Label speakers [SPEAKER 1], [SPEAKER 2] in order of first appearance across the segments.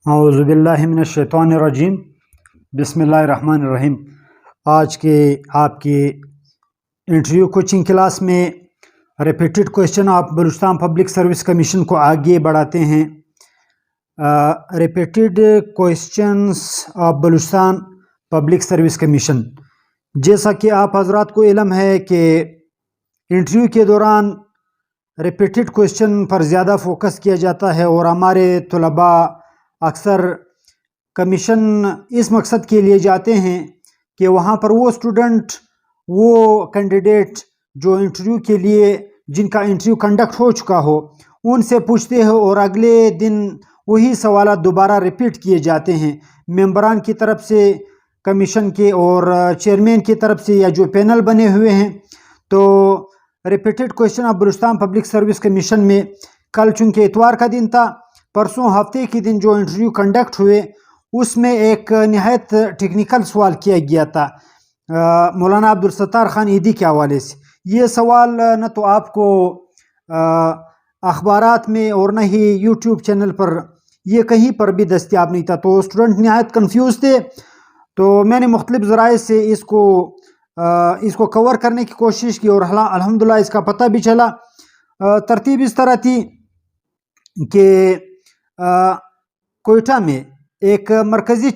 [SPEAKER 1] اعوذ باللہ من الشیطان الرجیم بسم اللہ الرحمن الرحیم۔ آج کے آپ کی انٹرویو کوچنگ کلاس میں repeated question of Balochistan public service commission کو آگے بڑھاتے ہیں۔ Repeated questions of Balochistan public service commission, جیسا کہ آپ حضرات کو علم ہے کہ انٹرویو کے دوران ریپیٹڈ کویشچن پر زیادہ فوکس کیا جاتا ہے، اور ہمارے طلباء اکثر کمیشن اس مقصد کے لیے جاتے ہیں کہ وہاں پر وہ اسٹوڈنٹ، وہ کینڈیڈیٹ جو انٹرویو کے لیے جن کا انٹرویو کنڈکٹ ہو چکا ہو، ان سے پوچھتے ہو اور اگلے دن وہی سوالات دوبارہ ریپیٹ کیے جاتے ہیں ممبران کی طرف سے، کمیشن کے اور چیئرمین کی طرف سے، یا جو پینل بنے ہوئے ہیں۔ تو repeated question of Balochistan public service commission میں کل چونکہ اتوار کا دن تھا، پرسوں ہفتے کے دن جو انٹرویو کنڈکٹ ہوئے اس میں ایک نہایت ٹیکنیکل سوال کیا گیا تھا مولانا عبدالستار خان عیدی کے حوالے سے۔ یہ سوال نہ تو آپ کو اخبارات میں اور نہ ہی یوٹیوب چینل پر یہ کہیں پر بھی دستیاب نہیں تھا، تو اسٹوڈنٹ نہایت کنفیوز تھے۔ تو میں نے مختلف ذرائع سے اس کو کور کرنے کی کوشش کی، اور الحمدللہ اس کا پتہ بھی چلا۔ ترتیب اس طرح تھی کہ کوئٹہ میں ایک مرکزی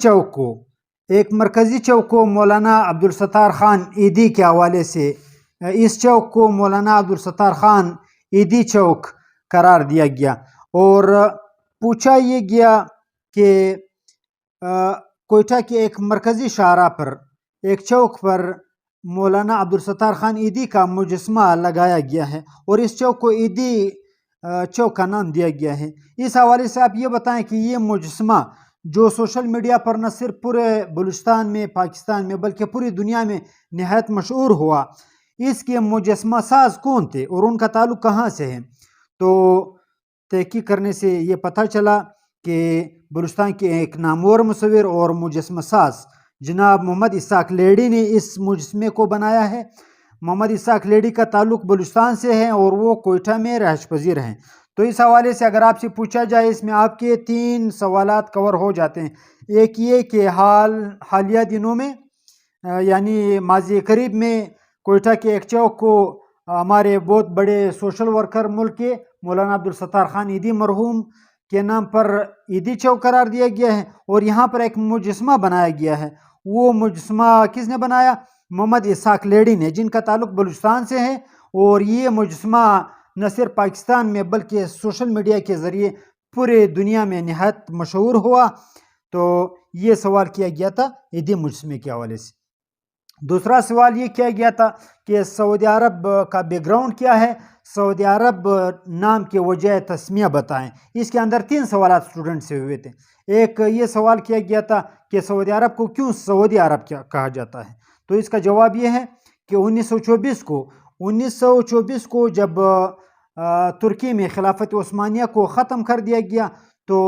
[SPEAKER 1] چوک کو مولانا عبدالستار خان عیدی کے حوالے سے، اس چوک کو مولانا عبدالستار خان عیدی چوک قرار دیا گیا، اور پوچھا یہ گیا کہ کوئٹہ کے ایک مرکزی شاہراہ پر ایک چوک پر مولانا عبدالستار خان عیدی کا مجسمہ لگایا گیا ہے، اور اس چوک کو عیدی چوک کا نام دیا گیا ہے۔ اس حوالے سے آپ یہ بتائیں کہ یہ مجسمہ جو سوشل میڈیا پر نہ صرف پورے بلوچستان میں، پاکستان میں، بلکہ پوری دنیا میں نہایت مشہور ہوا، اس کے مجسمہ ساز کون تھے اور ان کا تعلق کہاں سے ہے؟ تو تحقیق کرنے سے یہ پتہ چلا کہ بلوچستان کے ایک نامور مصور اور مجسمہ ساز جناب محمد اسحاق لیڈی نے اس مجسمے کو بنایا ہے۔ محمد اسحاق لیڈی کا تعلق بلوچستان سے ہے اور وہ کوئٹہ میں رہائش پذیر ہیں۔ تو اس حوالے سے اگر آپ سے پوچھا جائے، اس میں آپ کے 3 سوالات کور ہو جاتے ہیں۔ ایک یہ کہ حالیہ دنوں میں یعنی ماضی قریب میں کوئٹہ کے ایک چوک کو ہمارے بہت بڑے سوشل ورکر ملک کے مولانا عبدالستار خان عیدی مرحوم کے نام پر عیدی چوک قرار دیا گیا ہے، اور یہاں پر ایک مجسمہ بنایا گیا ہے۔ وہ مجسمہ کس نے بنایا؟ محمد اسحاق لیڈی نے، جن کا تعلق بلوچستان سے ہے، اور یہ مجسمہ نہ صرف پاکستان میں بلکہ سوشل میڈیا کے ذریعے پورے دنیا میں نہایت مشہور ہوا۔ تو یہ سوال کیا گیا تھا عیدی مجسمے کے حوالے سے۔ دوسرا سوال یہ کیا گیا تھا کہ سعودی عرب کا بیک گراؤنڈ کیا ہے، سعودی عرب نام کے وجہ تسمیہ بتائیں۔ اس کے اندر 3 سوالات اسٹوڈنٹ سے ہوئے تھے۔ ایک یہ سوال کیا گیا تھا کہ سعودی عرب کو کیوں سعودی عرب کہا جاتا ہے؟ تو اس کا جواب یہ ہے کہ 1924 کو جب ترکی میں خلافت عثمانیہ کو ختم کر دیا گیا، تو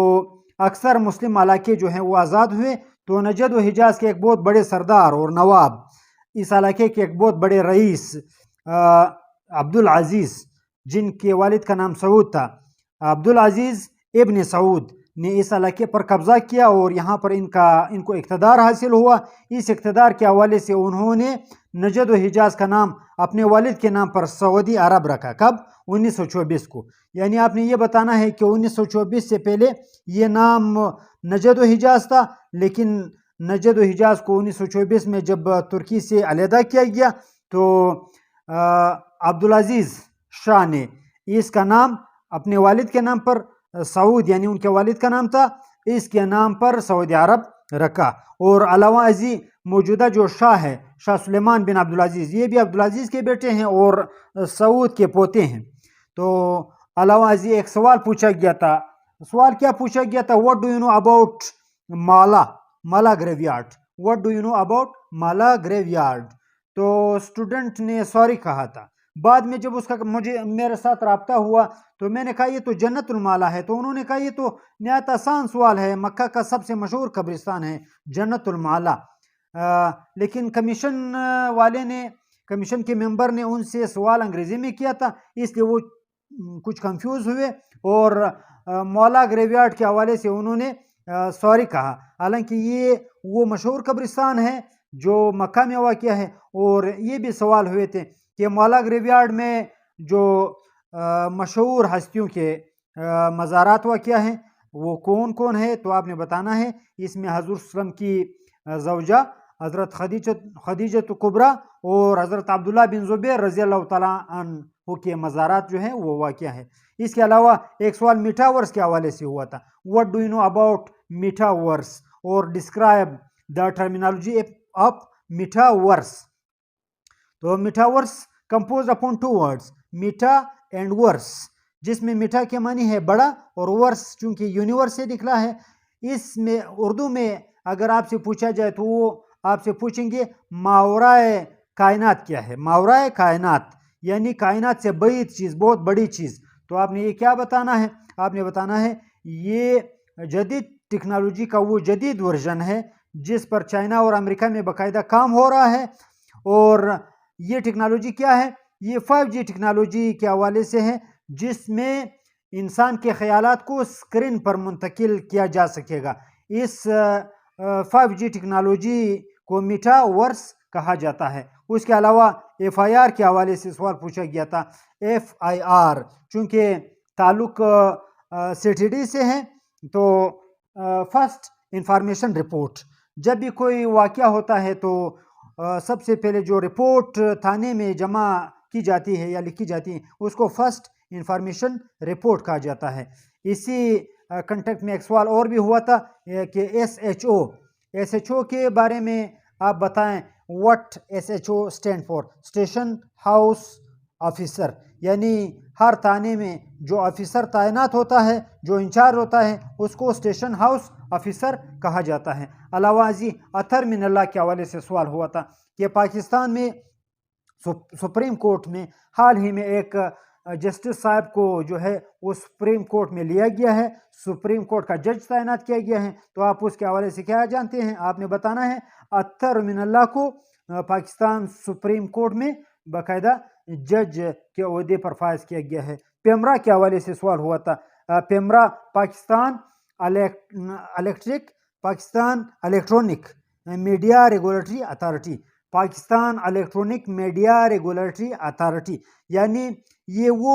[SPEAKER 1] اکثر مسلم علاقے جو ہیں وہ آزاد ہوئے۔ تو نجد و حجاز کے ایک بہت بڑے سردار اور نواب، اس علاقے کے ایک بہت بڑے رئیس عبدالعزیز، جن کے والد کا نام سعود تھا، عبدالعزیز ابن سعود نے اس علاقے پر قبضہ کیا، اور یہاں پر ان کو اقتدار حاصل ہوا۔ اس اقتدار کے حوالے سے انہوں نے نجد و حجاز کا نام اپنے والد کے نام پر سعودی عرب رکھا۔ کب؟ 1924 کو۔ یعنی آپ نے یہ بتانا ہے کہ 1924 سے پہلے یہ نام نجد و حجاز تھا، لیکن نجد و حجاز کو 1924 میں جب ترکی سے علیحدہ کیا گیا، تو عبدالعزیز شاہ نے اس کا نام اپنے والد کے نام پر سعود، یعنی ان کے والد کا نام تھا، اس کے نام پر سعودی عرب رکھا۔ اور علاوہ ازیں موجودہ جو شاہ ہے، شاہ سلیمان بن عبدالعزیز، یہ بھی عبدالعزیز کے بیٹے ہیں اور سعود کے پوتے ہیں۔ تو علاوہ ازیں ایک سوال پوچھا گیا تھا۔ سوال کیا پوچھا گیا تھا؟ What do you know about Mala graveyard? What do you know about Mala graveyard? تو اسٹوڈنٹ نے سوری کہا تھا۔ بعد میں جب اس کا میرے ساتھ رابطہ ہوا تو میں نے کہا یہ تو جنت المالا ہے، تو انہوں نے کہا یہ تو نہایت آسان سوال ہے، مکہ کا سب سے مشہور قبرستان ہے جنت المالا۔ لیکن کمیشن کے ممبر نے ان سے سوال انگریزی میں کیا تھا، اس لیے وہ کچھ کنفیوز ہوئے، اور مولا گریو یارڈ کے حوالے سے انہوں نے سوری کہا، حالانکہ یہ وہ مشہور قبرستان ہے جو مکہ میں واقع ہے. اور یہ بھی سوال ہوئے تھے کہ مولا گریو یارڈ میں جو مشہور ہستیوں کے مزارات واقع ہیں وہ کون کون ہے، تو آپ نے بتانا ہے. اس میں حضور صلی اللہ علیہ وسلم کی زوجہ حضرت خدیجہ کبریٰ اور حضرت عبداللہ بن زبیر رضی اللہ تعالیٰ عنہ کے مزارات جو ہیں وہ واقع ہے. اس کے علاوہ ایک سوال میٹاورس کے حوالے سے ہوا تھا. What do you know about metaverse اور describe the terminology of metaverse. تو metaverse compose upon two words, meta and verse, جس میں میٹا کے معنی ہے بڑا اور ورس چونکہ یونیورس سے نکلا ہے. اس میں اردو میں اگر آپ سے پوچھا جائے تو وہ آپ سے پوچھیں گے ماورائے کائنات کیا ہے. ماورائے کائنات یعنی کائنات سے بعید چیز، بہت بڑی چیز. تو آپ نے یہ کیا بتانا ہے؟ آپ نے بتانا ہے یہ جدید ٹیکنالوجی کا وہ جدید ورژن ہے جس پر چائنا اور امریکہ میں باقاعدہ کام ہو رہا ہے. اور یہ ٹیکنالوجی کیا ہے؟ یہ 5G ٹیکنالوجی کے حوالے سے ہے، جس میں انسان کے خیالات کو اسکرین پر منتقل کیا جا سکے گا. اس 5G ٹیکنالوجی کو میٹا ورس کہا جاتا ہے. اس کے علاوہ FIR کے حوالے سے سوال پوچھا گیا تھا. FIR چونکہ تعلق CTD سے ہے تو فرسٹ انفارمیشن رپورٹ. جب بھی کوئی واقعہ ہوتا ہے تو سب سے پہلے جو رپورٹ تھانے میں جمع کی جاتی ہے یا لکھی جاتی ہے اس کو فرسٹ انفارمیشن رپورٹ کہا جاتا ہے. اسی کنٹیکٹ میں ایک سوال اور بھی ہوا تھا کہ SHO کے بارے میں آپ بتائیں. What SHO stand for? Station house officer, یعنی ہر تھانے میں جو آفیسر تعینات ہوتا ہے، جو انچارج ہوتا ہے، اس کو اسٹیشن ہاؤس آفیسر کہا جاتا ہے. علاوہ ازیں اطہر من اللہ کے حوالے سے سوال ہوا تھا کہ پاکستان میں سپریم کورٹ میں حال ہی میں ایک جسٹس صاحب کو جو ہے وہ سپریم کورٹ میں لیا گیا ہے، سپریم کورٹ کا جج تعینات کیا گیا ہے. تو آپ اس کے حوالے سے کیا جانتے ہیں؟ آپ نے بتانا ہے اطہر من اللہ کو پاکستان سپریم کورٹ میں باقاعدہ جج کے عہدے پر فائز کیا گیا ہے. پیمرا کے حوالے سے سوال ہوا تھا. PEMRA Pakistan electronic media regulatory authority, Pakistan electronic media regulatory authority, یعنی یہ وہ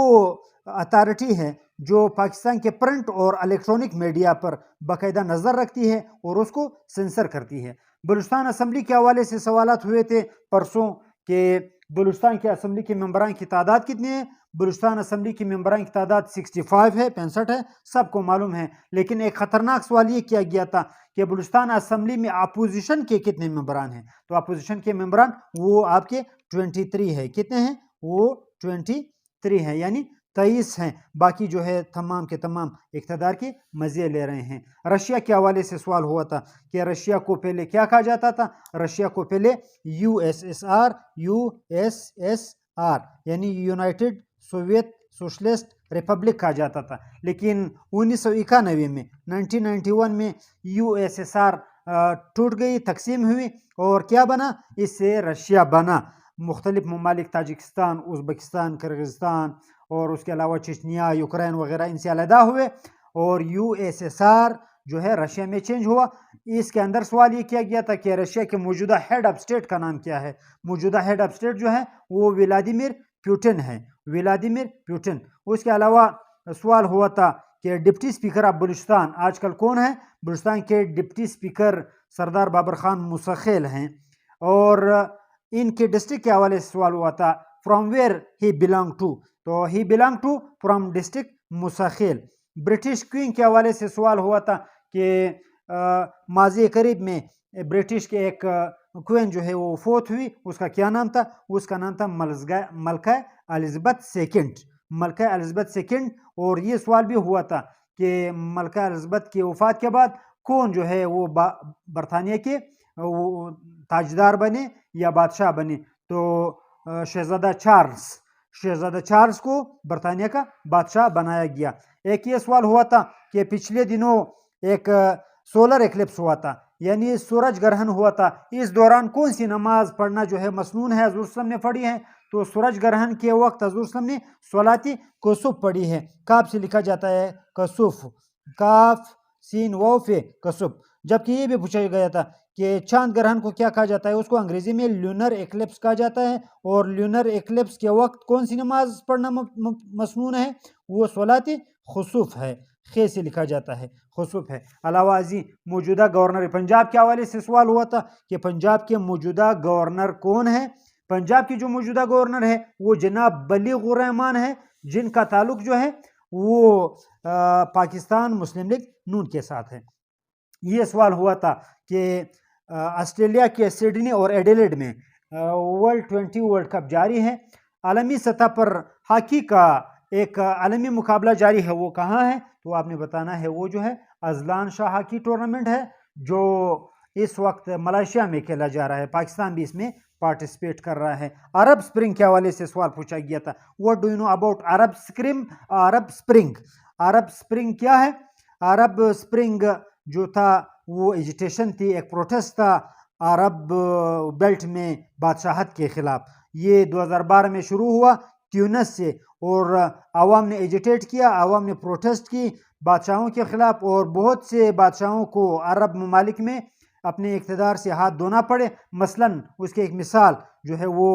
[SPEAKER 1] اتھارٹی ہے جو پاکستان کے پرنٹ اور الیکٹرونک میڈیا پر باقاعدہ نظر رکھتی ہے اور اس کو سینسر کرتی ہے. بلوچستان اسمبلی کے حوالے سے سوالات ہوئے تھے پرسوں کہ بلوچستان کے اسمبلی کے ممبران کی تعداد کتنی ہے. بلوچستان اسمبلی کی ممبران کی تعداد 65 ہے، 65 ہے، سب کو معلوم ہے. لیکن ایک خطرناک سوال یہ کیا گیا تھا کہ بلوچستان اسمبلی میں اپوزیشن کے کتنے ممبران ہیں. تو اپوزیشن کے ممبران وہ آپ کے 23 ہے. کتنے ہیں؟ وہ 23 ہیں، یعنی 23 ہیں. باقی جو ہے تمام کے تمام اقتدار کے مزے لے رہے ہیں. رشیا کے حوالے سے سوال ہوا تھا کہ رشیا کو پہلے کیا کہا جاتا تھا؟ رشیا کو پہلے USSR یعنی یونائٹڈ سوویت سوشلسٹ ریپبلک کہا جاتا تھا. لیکن 1991 میں 1991 میں USSR ٹوٹ گئی، تقسیم ہوئی اور کیا بنا؟ اس سے رشیا بنا. مختلف ممالک تاجکستان، ازبکستان، کرغزستان اور اس کے علاوہ چچنیا، یوکرین وغیرہ ان سے علیحدہ ہوئے اور USSR جو ہے رشیا میں چینج ہوا. اس کے اندر سوال یہ کیا گیا تھا کہ رشیا کے موجودہ ہیڈ آف اسٹیٹ کا نام کیا ہے. موجودہ ہیڈ آف اسٹیٹ جو ہے وہ ولادیمیر پیوٹن ہے، ولادیمیر پیوٹن. اس کے علاوہ سوال ہوا تھا کہ ڈپٹی اسپیکر آف بلوچستان آج کل کون ہے؟ بلوچستان کے ڈپٹی اسپیکر سردار بابر خان مسخیل ہیں. اور ان کے ڈسٹرکٹ کے حوالے سے سوال ہوا تھا from where he belong to, تو he belong to from district Musakhel. British queen کے حوالے سے سوال ہوا تھا کہ ماضی قریب میں برٹش کے ایک کوئن جو ہے وہ فوت ہوئی، اس کا کیا نام تھا؟ اس کا نام تھا ملکہ الزبتھ سیکنڈ، ملکہ الزبتھ سیکنڈ. اور یہ سوال بھی ہوا تھا کہ ملکہ الزبتھ کی وفات کے بعد کون جو ہے وہ برطانیہ کے وہ تاجدار بنے یا بادشاہ بنے. تو شہزادہ چارلز کو برطانیہ کا بادشاہ بنایا گیا. ایک یہ سوال ہوا تھا کہ پچھلے دنوں ایک سولر ایکلپس ہوا تھا، یعنی سورج گرہن ہوا تھا. اس دوران کون سی نماز پڑھنا جو ہے مسنون ہے؟ حضور صلی اللہ علیہ وسلم نے پڑھی ہے. تو سورج گرہن کے وقت حضور صلی اللہ علیہ وسلم نے صلاۃ کسوف پڑھی ہے. کاف سے لکھا جاتا ہے کسوف، کاف سین واو فے کسب. جبکہ یہ بھی پوچھا گیا تھا کہ چاند گرہن کو کیا کہا جاتا ہے؟ اس کو انگریزی میں لونر ایکلپس کہا جاتا ہے. اور لونر ایکلپس کے وقت کون سی نماز پڑھنا مسنون ہے؟ وہ صلاۃ خسوف ہے. خے سے لکھا جاتا ہے، خسوف ہے. علاوہ ازیں موجودہ گورنر پنجاب کے حوالے سے سوال ہوا تھا کہ پنجاب کے موجودہ گورنر کون ہے؟ پنجاب کی جو موجودہ گورنر ہے وہ جناب بلیغ الرحمان ہے، جن کا تعلق جو ہے وہ پاکستان مسلم لیگ نون کے ساتھ ہے. یہ سوال ہوا تھا کہ آسٹریلیا کے سڈنی اور ایڈیلیڈ میں ورلڈ کپ جاری ہے. عالمی سطح پر ہاکی کا ایک عالمی مقابلہ جاری ہے، وہ کہاں ہے؟ تو آپ نے بتانا ہے وہ جو ہے اذلان شاہ ہاکی ٹورنامنٹ ہے، جو اس وقت ملائیشیا میں کھیلا جا رہا ہے. پاکستان بھی اس میں پارٹیسپیٹ کر رہا ہے. عرب اسپرنگ کے حوالے سے سوال پوچھا گیا تھا. What do you know about Arab spring? عرب اسپرنگ کیا ہے؟ عرب اسپرنگ جو تھا وہ ایجیٹیشن تھی، ایک پروٹیسٹ تھا عرب بیلٹ میں بادشاہت کے خلاف. یہ 2012 میں شروع ہوا تیونس سے، اور عوام نے ایجیٹیٹ کیا، عوام نے پروٹیسٹ کی بادشاہوں کے خلاف، اور بہت سے بادشاہوں کو عرب ممالک میں اپنے اقتدار سے ہاتھ دھونا پڑے. مثلاً اس کے ایک مثال جو ہے وہ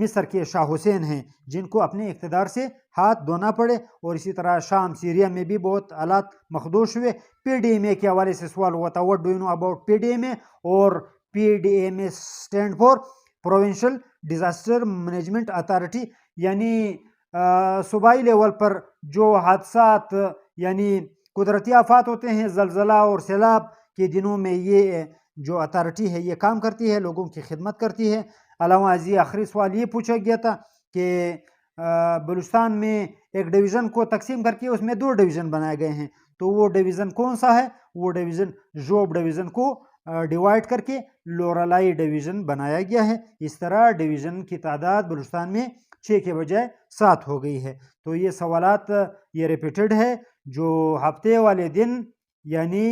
[SPEAKER 1] مصر کے شاہ حسین ہیں، جن کو اپنے اقتدار سے ہاتھ دھونا پڑے. اور اسی طرح شام سیریا میں بھی بہت حالات مخدوش ہوئے. پی ڈی ایم اے کے حوالے سے سوال ہوا تھا. What do you know about P D M A? اور P D M A stand for provincial disaster management authority, یعنی صوبائی لیول پر جو حادثات یعنی قدرتی آفات ہوتے ہیں، زلزلہ اور سیلاب کے دنوں میں یہ جو اتھارٹی ہے یہ کام کرتی ہے، لوگوں کی خدمت کرتی ہے. علاوہ ازیں آخری سوال یہ پوچھا گیا تھا کہ بلوچستان میں ایک ڈویژن کو تقسیم کر کے اس میں 2 ڈویژن بنائے گئے ہیں، تو وہ ڈویژن کون سا ہے؟ وہ ڈویژن جوب ڈویژن کو ڈیوائڈ کر کے لورالائی ڈویژن بنایا گیا ہے. اس طرح ڈویژن کی تعداد بلوچستان میں 6 کے بجائے 7 ہو گئی ہے. تو یہ سوالات یہ ریپیٹڈ ہے جو ہفتے والے دن، یعنی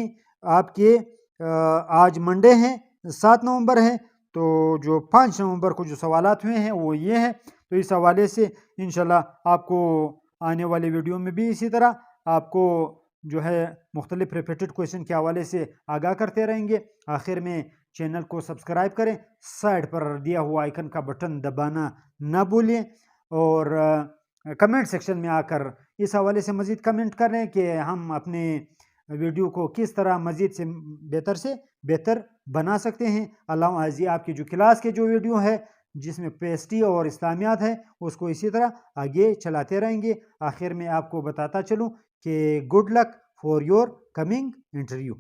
[SPEAKER 1] آپ کے آج منڈے ہیں 7 نومبر ہے، تو جو 5 نومبر کو جو سوالات ہوئے ہیں وہ یہ ہے. تو اس حوالے سے انشاءاللہ آپ کو آنے والے ویڈیو میں بھی اسی طرح آپ کو جو ہے مختلف ریپیٹڈ کویشچن کے حوالے سے آگاہ کرتے رہیں گے. آخر میں چینل کو سبسکرائب کریں، سائڈ پر دیا ہوا آئیکن کا بٹن دبانا نہ بھولیں، اور کمنٹ سیکشن میں آ کر اس حوالے سے مزید کمنٹ کریں کہ ہم اپنے ویڈیو کو کس طرح مزید سے بہتر بنا سکتے ہیں. اللہ عزیز آپ کی جو کلاس کے جو ویڈیو ہے جس میں پیسٹی اور اسلامیات ہے اس کو اسی طرح آگے چلاتے رہیں گے. آخر میں آپ کو بتاتا چلوں کہ good luck for your coming interview.